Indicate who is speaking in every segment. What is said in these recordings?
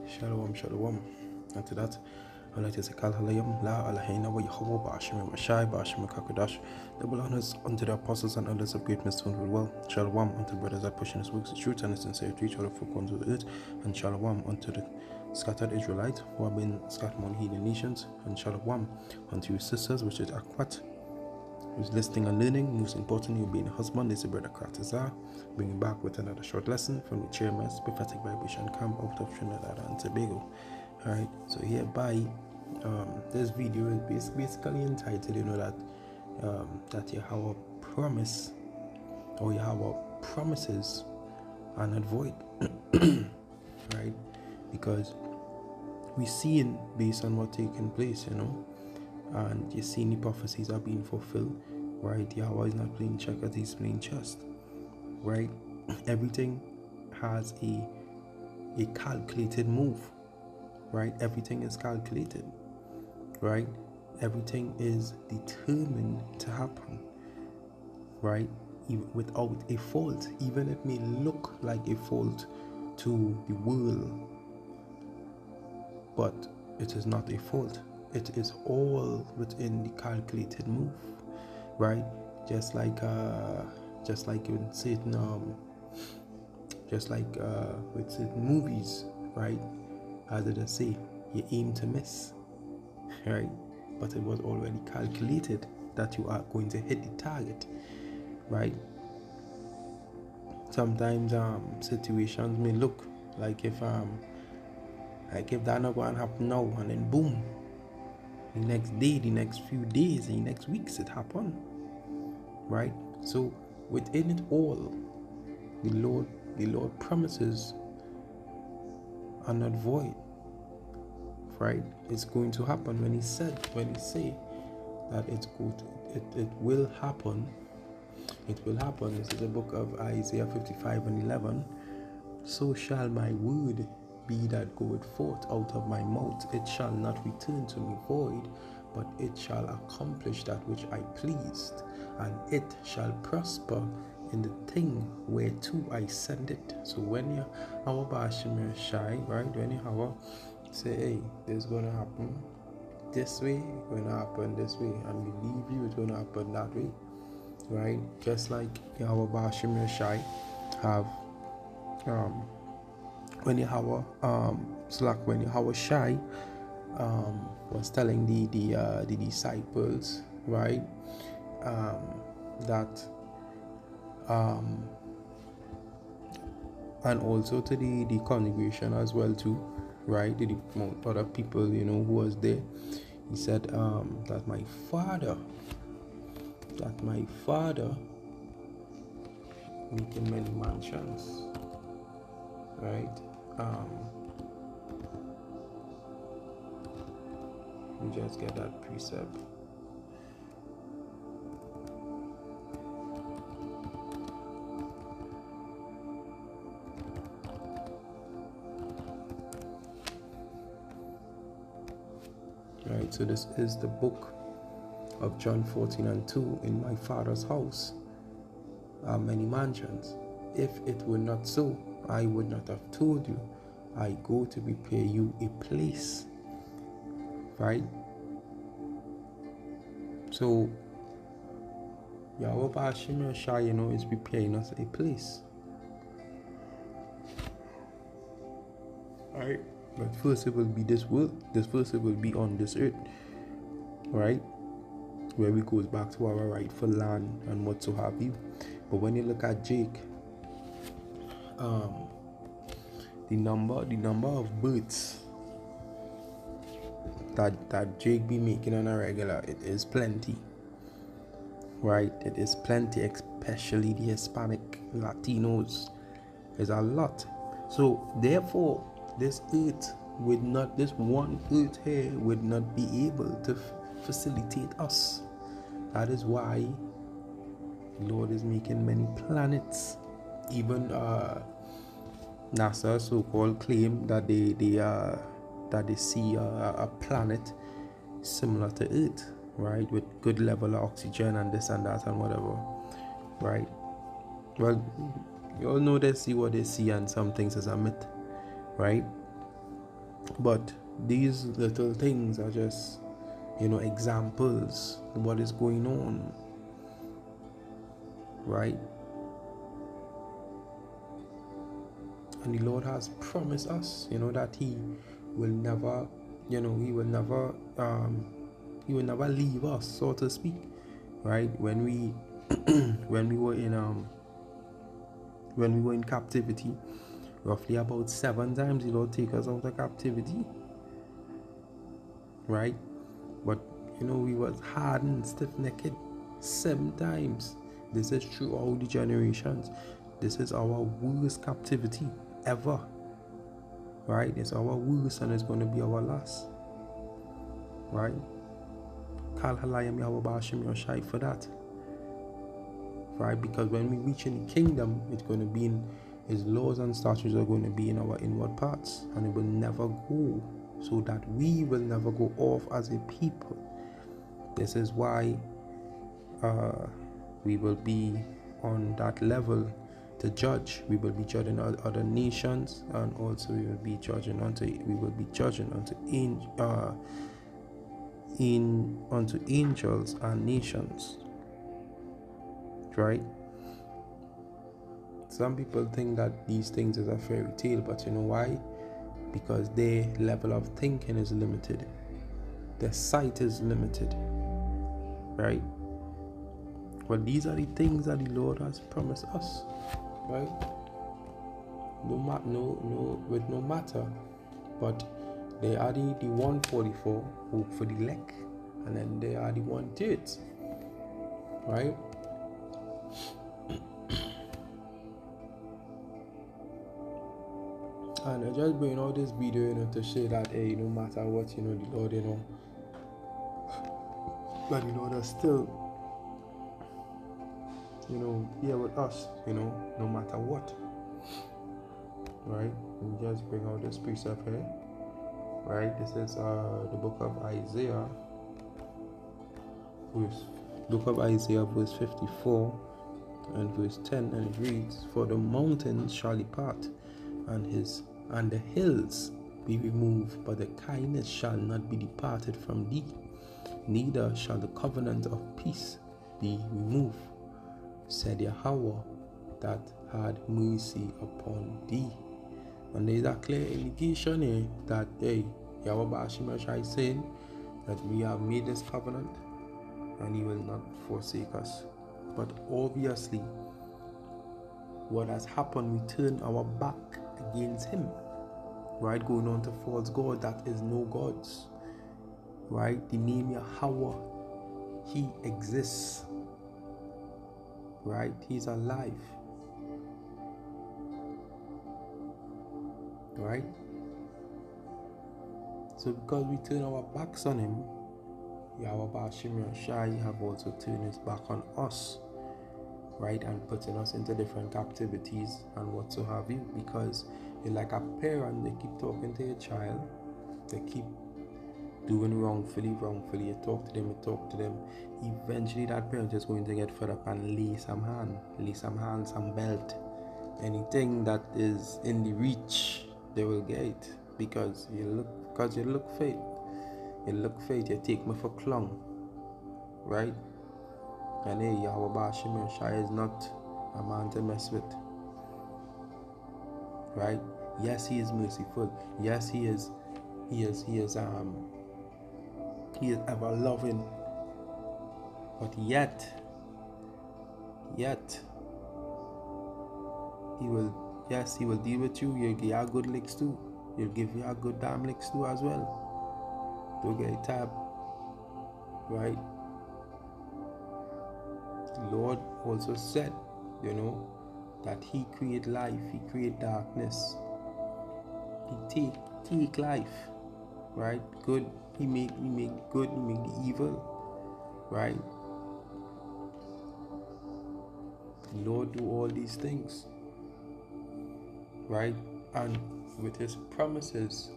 Speaker 1: Shalom, shalom. And to that, I'd like to say Kal Halayim, La Alahina, wa Yahawa, Bashim, Mashai, Bashim, Kakadash. Double honors unto the apostles and elders of greatness who will well. Shalom unto brothers that pushing his works, the truth and the sincerity, each other for corners of the earth. And shalom unto the scattered Israelites who have been scattered among heathen nations. And shalom unto your sisters, which is Akwat, who's listening and learning. Most importantly, being a husband, is a brother Kratazar, bringing back with another short lesson from the GMS Prophetic Vibration Camp out of Trinidad and Tobago. Alright, so hereby, this video is basically entitled, that you have a promise, or you have a promises are not void, right? Because we seeing based on what taking place, and you see the prophecies are being fulfilled, right? Yahweh is not playing checkers, he's playing chess, right? Everything has a calculated move, right? Everything is calculated, right? Everything is determined to happen, right? Without a fault, even it may look like a fault to the world, but it is not a fault. It is all within the calculated move, right? Just like in certain with certain movies, right? As it does say, you aim to miss, right? But it was already calculated that you are going to hit the target, right? Sometimes situations may look like if that not going to happen now, and then boom, the next day, the next few days, the next weeks it happened, right? So within it all, the Lord promises are not void, right? It's going to happen. When he say that it's good, it will happen. It will happen. This is the book of Isaiah 55 and 11. So shall my word be that goeth forth out of my mouth. It shall not return to me void, but it shall accomplish that which I pleased, and it shall prosper in the thing whereto I send it. So when you have a bashim shy, right? When you have a say, hey, this is gonna happen this way, it's gonna happen this way, and believe you it's gonna happen that way, right? Just like you have a bashim shy have when you have a shy was telling the disciples, right, that and also to the congregation as well too, right, the other people who was there. He said that my father making many mansions, right? We just get that precept. Right, so this is the book of John 14 and 2. In my Father's house are many mansions. If it were not so, I would not have told you. I go to prepare you a place, right? So Yahweh Bashim Shai, is preparing us a place, right? But first it will be this world. First it will be on this earth, right? Where we goes back to our rightful land and what so have you. But when you look at Jake, the number of births that Jake be making on a regular, it is plenty, right? It is plenty, especially the Hispanic Latinos. There's a lot. So therefore, this one earth here would not be able to facilitate us. That is why the Lord is making many planets. Even NASA so-called claim that they see a planet similar to Earth, right, with good level of oxygen and this and that and whatever, right? Well, you all know they see what they see, and some things is a myth, right? But these little things are just, examples of what is going on, right? And the Lord has promised us, that He will never, He will never, He will never leave us, so to speak, right? When we, when we were in captivity, roughly about 7 times the Lord take us out of captivity, right? But we was hardened, stiff-necked 7 times. This is throughout the generations. This is our worst captivity ever, right? It's our worst and it's going to be our last, right? Kal halayim Yahweh Ba'ashim Yoshai for that, right? Because when we reach in the kingdom, it's going to be in His laws and statutes are going to be in our inward parts, and it will never go, so that we will never go off as a people. This is why we will be on that level to judge. We will be judging other nations, and also we will be judging unto angels and nations, right? Some people think that these things is a fairy tale, but you know why? Because their level of thinking is limited, their sight is limited, right? But these are the things that the Lord has promised us, right? No matter. But they are the 144 hope for the elect, and then they are the 1/3, right? And I just bring out this video, to say that, hey, no matter what, the Lord, that the Lord is still, here with us, no matter what, right? And just bring out this precept here, right? This is the book of Isaiah, verse 54 and verse 10, and it reads, "For the mountains shall depart, and the hills be removed, but the kindness shall not be departed from thee, neither shall the covenant of peace be removed, said Yahweh that had mercy upon thee." And there is a clear indication here that, hey, Yahweh Ba'ashim is saying that we have made this covenant and He will not forsake us. But obviously, what has happened, we turn our back against Him, right? Going on to false God that is no gods, right? The name Yahweh, He exists, right? He's alive, right? So because we turn our backs on Him, Yahweh Ba'ashim Yashai have also turned His back on us, right? And putting us into different captivities and what so have you. Because you're like a parent, they keep talking to your child, they keep doing wrongfully, you talk to them. Eventually that parent is going to get fed up and lay some hand, some belt, anything that is in the reach, they will get, because you look fake, you take me for clown, right? And hey, Yahweh Ba'ashim Yashai is not a man to mess with, right? Yes, He is merciful. Yes, He is ever loving. But yet He will deal with you. He'll give you good licks too. He'll give you a good damn licks too as well. Don't get tapped, right? The Lord also said, that He create life, He create darkness. He take life, right? Good, He make good, He make the evil, right? The Lord do all these things, right? And with His promises,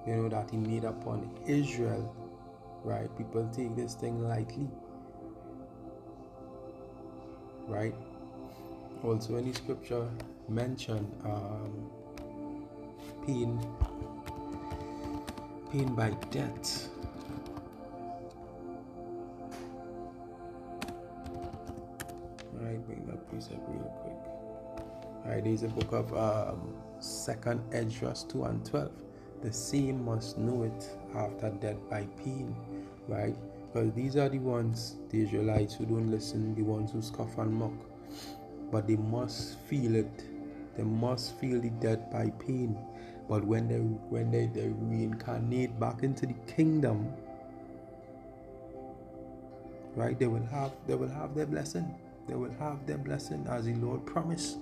Speaker 1: that He made upon Israel, right? People take this thing lightly, right? Also, any scripture mention paying pain by death. Alright, bring that precept real quick. Alright, there's a book of 2nd Esdras 2 and 12. The same must know it after death by pain, right? Because these are the ones, the Israelites who don't listen, the ones who scoff and mock. But they must feel it. They must feel the death by pain. But when they reincarnate back into the kingdom, right, they will have their blessing. They will have their blessing as the Lord promised.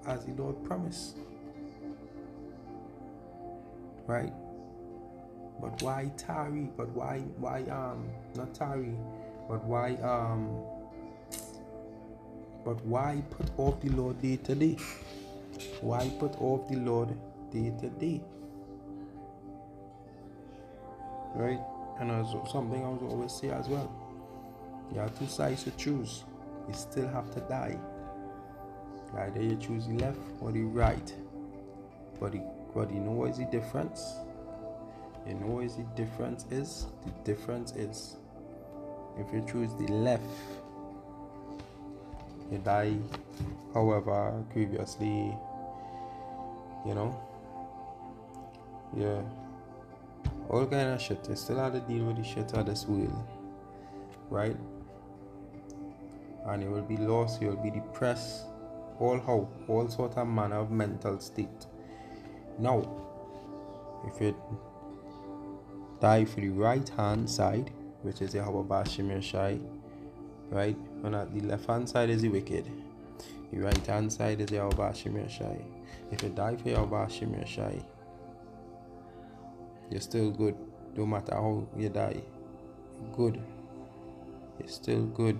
Speaker 1: As the Lord promised. Right? But why tarry? But why not tarry? But why put off the Lord day to day? Why put off the Lord day to day? Right? And also something I would always say as well. You have two sides to choose. You still have to die. Either you choose the left or the right. But you know what is the difference? You know what is the difference is? The difference is if you choose the left, you die however grievously, yeah, all kind of shit. You still have to deal with the shit of this world, right? And you will be lost, you will be depressed, all sort of manner of mental state. Now, if you die for the right hand side, which is Yahweh Bashim Shai, right? And at the left hand side is the wicked. The right hand side is Yahweh Bashim Shai. If you die for Yahweh Bashim Shai, you're still good. No matter how you die, you're good. You're still good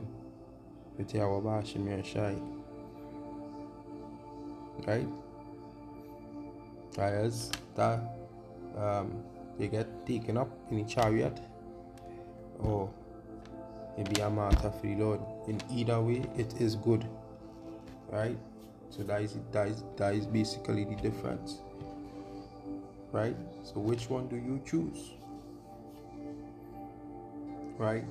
Speaker 1: with Yahweh Bashim Shai. Right? As that you get taken up in a chariot, or you be a martyr for the Lord. In either way, it is good, right? So that is basically the difference, right? So which one do you choose, right?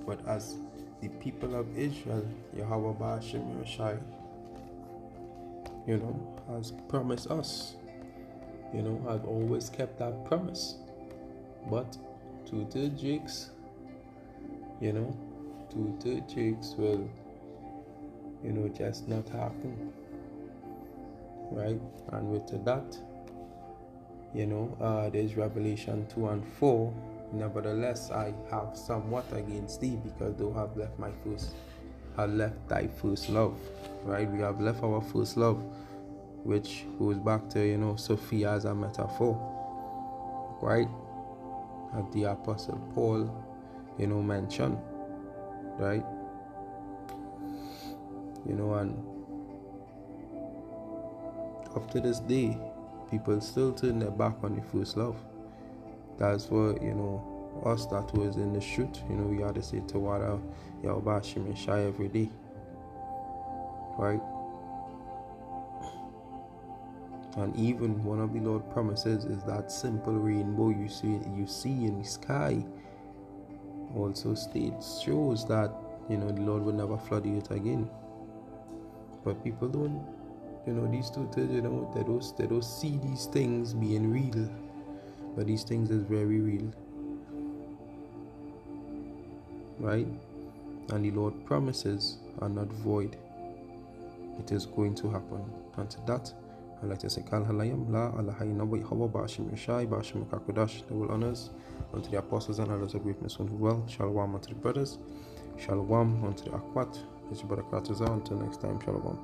Speaker 1: But as the people of Israel, Yahweh Ba'ashem Yeshai, has promised us, I've always kept that promise. But two-third Jakes, two-third Jakes will, just not happen, right? And with that, there's Revelation 2 and 4. Nevertheless, I have somewhat against thee, because thou have left left thy first love, right? We have left our first love, which goes back to, Sophia as a metaphor, right? As the Apostle Paul, mentioned, right? And up to this day, people still turn their back on the first love. That's what, us that was in the shoot, we had to say Tawada Yahweh Shimei Shai every day, right? And even one of the Lord promises is that simple rainbow you see in the sky also shows that the Lord will never flood the earth again. But people don't, these two-thirds, they don't see these things being real. But these things is very real, right? And the Lord promises are not void. It is going to happen. And to that, I'd like to say, Kal Halayam, La Allahayna wa Yahweh Ba'ashim Yeshai, Ba'ashim Kakodash, double honors unto the apostles and others of greatness who well. Shalom unto the brothers. Shalom unto the Akwat. It's your brother Kratuza. Until next time, Shalom.